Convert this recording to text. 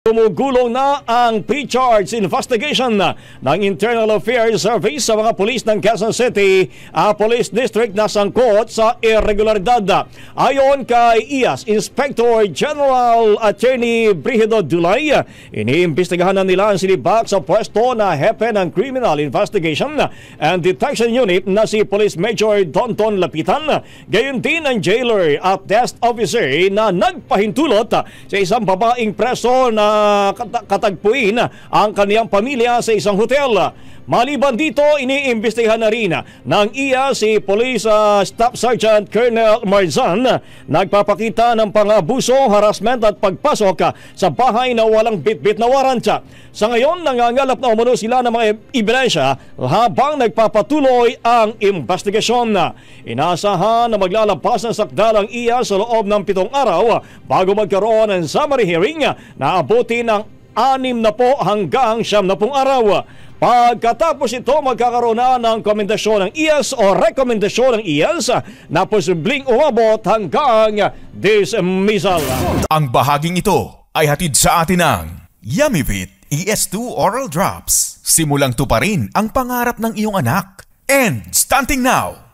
Gumugulong na ang pre-charge investigation ng Internal Affairs Service sa mga pulis ng Quezon City Police District na sangkot sa irregularidad. Ayon kay IAS Inspector General Attorney Brigido Dulay, iniimbestigahan na nila ang sinibak sa pwesto na hepe ng Criminal Investigation and Detection Unit na si Police Major Donton Lapitan, gayon din ang jailer at desk officer na nagpahintulot sa isang babaeng preso na katagpuin ang kaniyang pamilya sa isang hotel. Maliban dito, iniimbestigahan na rin ng iya si Police Staff Sergeant Colonel Marzan, nagpapakita ng pang-abuso, harassment at pagpasok sa bahay na walang bitbit na warrant. Sa ngayon, nangangalap na umano sila ng mga ebidensya habang nagpapatuloy ang investigasyon. Inaasahan na maglalabas ng sakdalang iya sa loob ng 7 araw bago magkaroon ng summary hearing na abuti ng 60 hanggang 70 araw. Pagkatapos ito, magkakaroon na ng komendasyon ng IAS o rekomendasyon ng IAS na posibleng umabot hanggang dismissal. Ang bahaging ito ay hatid sa atin ng Yummyvit ES2 Oral Drops. Simulang tuparin ang pangarap ng iyong anak. And stunting now!